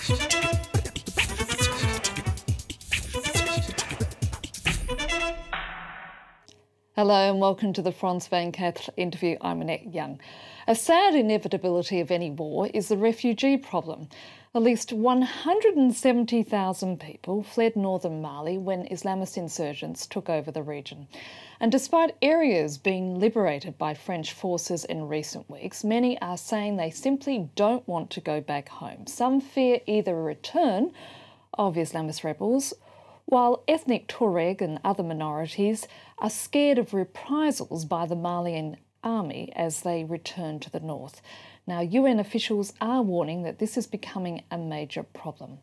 Hello and welcome to the Frans van Kath interview. I'm Annette Young. A sad inevitability of any war is the refugee problem. At least 170,000 people fled northern Mali when Islamist insurgents took over the region. And despite areas being liberated by French forces in recent weeks, many are saying they simply don't want to go back home. Some fear either a return of Islamist rebels, while ethnic Tuareg and other minorities are scared of reprisals by the Malian army as they return to the north. Now, UN officials are warning that this is becoming a major problem.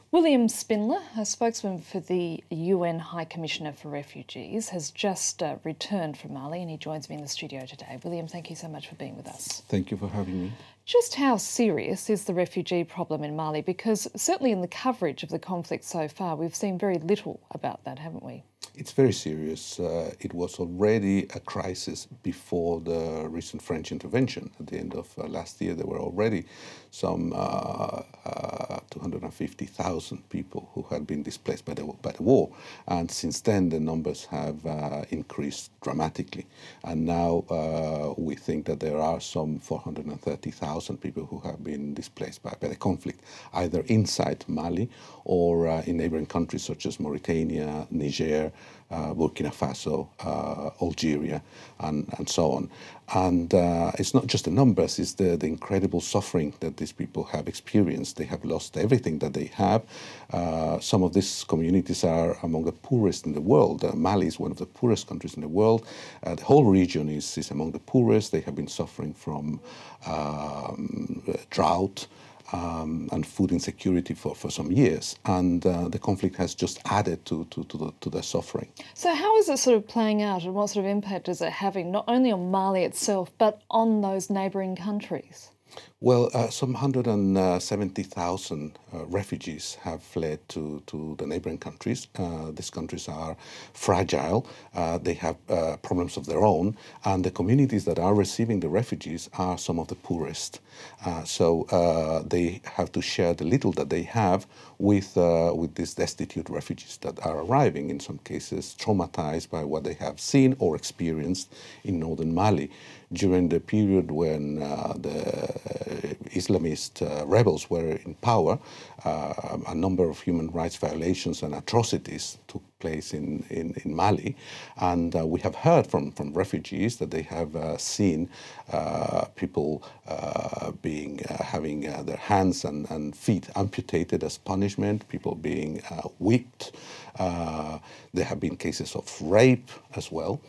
William Spindler, a spokesman for the UN High Commissioner for Refugees, has just returned from Mali and he joins me in the studio today. William, thank you so much for being with us. Thank you for having me. Just how serious is the refugee problem in Mali? Because certainly in the coverage of the conflict so far, we've seen very little about that, haven't we? It's very serious. It was already a crisis before the recent French intervention. At the end of last year, there were already some 250,000 people who had been displaced by the war. And since then, the numbers have increased dramatically. And now we think that there are some 430,000 people who have been displaced by the conflict, either inside Mali or in neighboring countries such as Mauritania, Niger, Burkina Faso, Algeria, and so on. And it's not just the numbers, it's the incredible suffering that these people have experienced. They have lost everything that they have. Some of these communities are among the poorest in the world. Mali is one of the poorest countries in the world. The whole region is among the poorest. They have been suffering from drought, and food insecurity for some years, and the conflict has just added to their suffering. So how is it sort of playing out, and what sort of impact is it having not only on Mali itself but on those neighbouring countries? Well, some 170,000 refugees have fled to the neighboring countries. These countries are fragile. They have problems of their own. And the communities that are receiving the refugees are some of the poorest. So they have to share the little that they have with these destitute refugees that are arriving, in some cases traumatized by what they have seen or experienced in northern Mali. During the period when the Islamist rebels were in power, a number of human rights violations and atrocities took place in Mali, and we have heard from refugees that they have seen people having their hands and feet amputated as punishment, people being whipped. There have been cases of rape as well,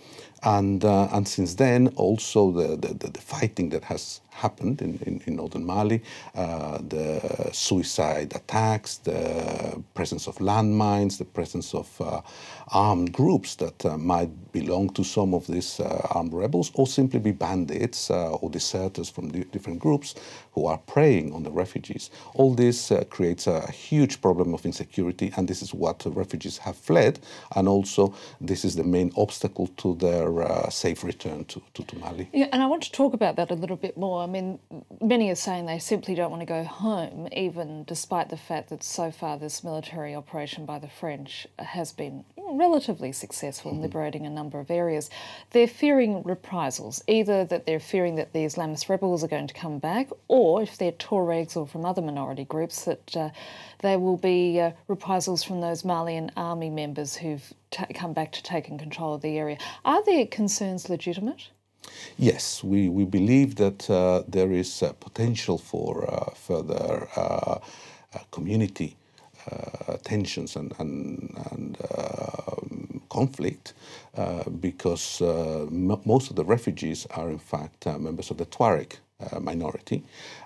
and since then also the fighting that has happened in northern Mali, the suicide attacks, the presence of landmines, the presence of armed groups that might belong to some of these armed rebels, or simply be bandits or deserters from different groups who are preying on the refugees. All this creates a huge problem of insecurity, and this is what refugees have fled, and also this is the main obstacle to their safe return to Mali. Yeah, and I want to talk about that a little bit more. I mean, many are saying they simply don't want to go home, even despite the fact that so far this military operation by the French has been relatively successful in liberating a number of areas. They're fearing reprisals, either that they're fearing that the Islamist rebels are going to come back, or if they're Tuaregs or from other minority groups, that there will be reprisals from those Malian army members who've come back to taking control of the area. Are their concerns legitimate? Yes, we believe that there is potential for further community tensions and conflict because most of the refugees are in fact members of the Tuareg minority,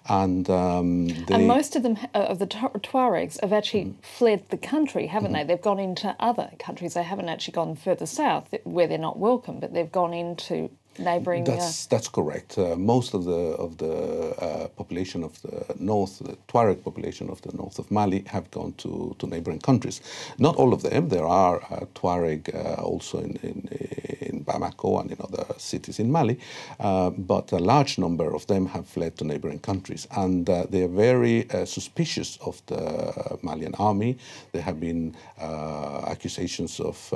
and most of them, of the Tuaregs, have actually fled the country, haven't they? They've gone into other countries. They haven't actually gone further south where they're not welcome, but they've gone into neighbouring. That's correct. Most of the population of the north, the Tuareg population of the north of Mali, have gone to neighbouring countries. Not all of them. There are Tuareg also in Bamako and in other cities in Mali, but a large number of them have fled to neighboring countries, and they are very suspicious of the Malian army. There have been accusations of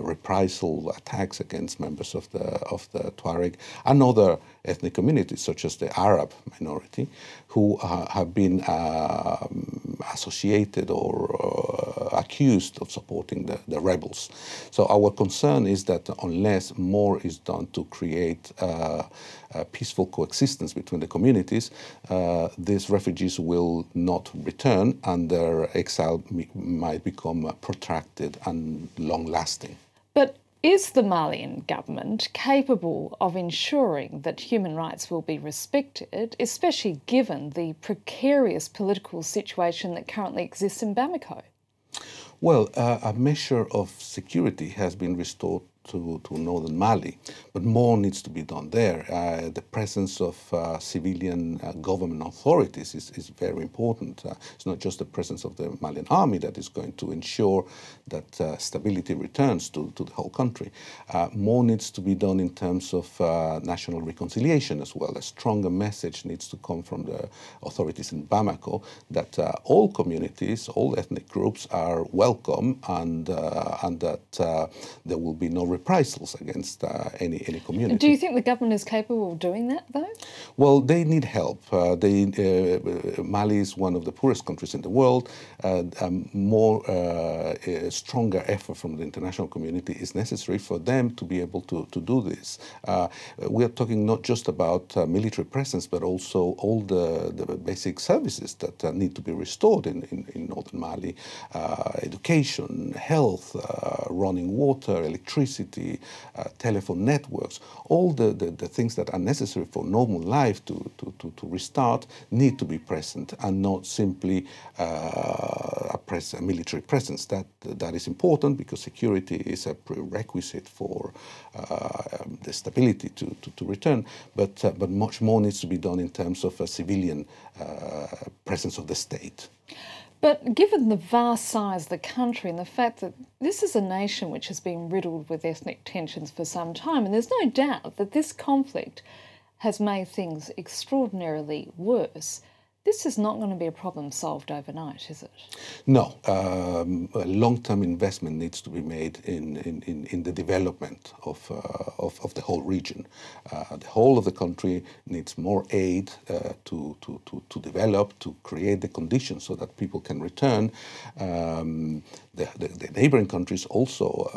reprisal attacks against members of the Tuareg and other ethnic communities, such as the Arab minority, who have been associated or accused of supporting the rebels. So our concern is that unless more is done to create peaceful coexistence between the communities, these refugees will not return, and their exile might become protracted and long-lasting. But is the Malian government capable of ensuring that human rights will be respected, especially given the precarious political situation that currently exists in Bamako? Well, a measure of security has been restored to northern Mali, but more needs to be done there. The presence of civilian government authorities is very important. It's not just the presence of the Malian army that is going to ensure that stability returns to the whole country. More needs to be done in terms of national reconciliation as well. A stronger message needs to come from the authorities in Bamako that all communities, all ethnic groups are welcome, and that there will be no reprisals against any community. Do you think the government is capable of doing that, though? Well, they need help. Mali is one of the poorest countries in the world. Stronger effort from the international community is necessary for them to be able to do this. We are talking not just about military presence, but also all the basic services that need to be restored in northern Mali. Education, health, running water, electricity, telephone networks, all the things that are necessary for normal life to restart need to be present, and not simply a military presence. That is important because security is a prerequisite for the stability to return. But much more needs to be done in terms of a civilian presence of the state. But given the vast size of the country and the fact that this is a nation which has been riddled with ethnic tensions for some time, and there's no doubt that this conflict has made things extraordinarily worse, this is not going to be a problem solved overnight, is it? No. Long-term investment needs to be made in the development of the whole region. The whole of the country needs more aid to develop, to create the conditions so that people can return. The neighboring countries also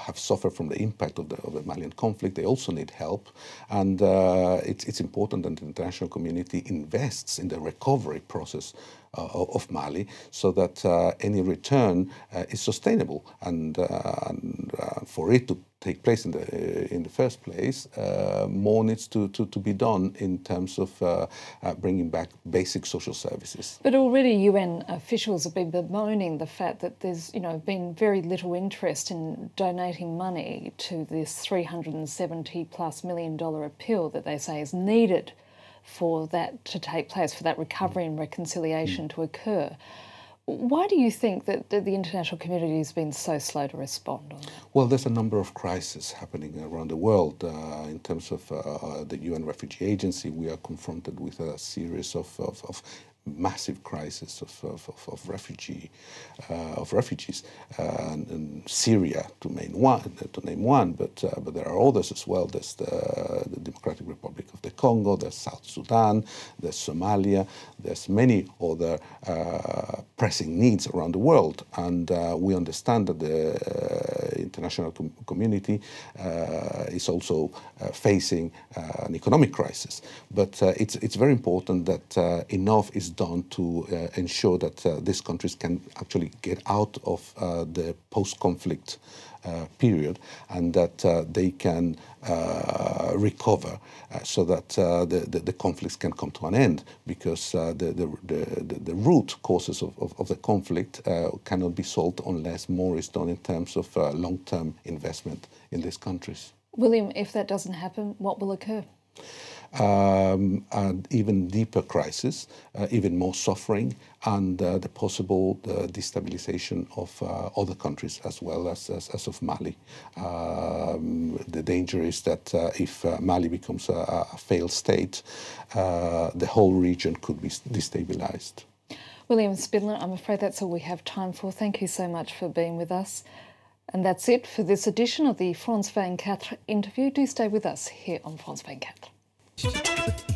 have suffered from the impact of the Malian conflict. They also need help, and it's important that the international community invests in the recovery process of Mali, so that any return is sustainable, and for it to take place in the first place, more needs to be done in terms of bringing back basic social services. But already UN officials have been bemoaning the fact that there's been very little interest in donating money to this $370+ million appeal that they say is needed for that to take place, for that recovery and reconciliation to occur. Why do you think that the international community has been so slow to respond on that? Well, there's a number of crises happening around the world. In terms of the UN Refugee Agency, we are confronted with a series of massive crisis of refugees, and Syria to name one, but there are others as well. There's the Democratic Republic of the Congo, there's South Sudan, there's Somalia, there's many other pressing needs around the world, and we understand that the international community is also facing an economic crisis. But it's very important that enough is done to ensure that these countries can actually get out of the post-conflict period, and that they can recover, so that the conflicts can come to an end, because the root causes of the conflict cannot be solved unless more is done in terms of long-term investment in these countries. William, if that doesn't happen, what will occur? and even deeper crisis, even more suffering, and the possible destabilization of other countries as well as of Mali. The danger is that if Mali becomes a failed state, the whole region could be destabilized. William Spindler, I'm afraid that's all we have time for. Thank you so much for being with us. And that's it for this edition of the France 24 interview. Do stay with us here on France 24.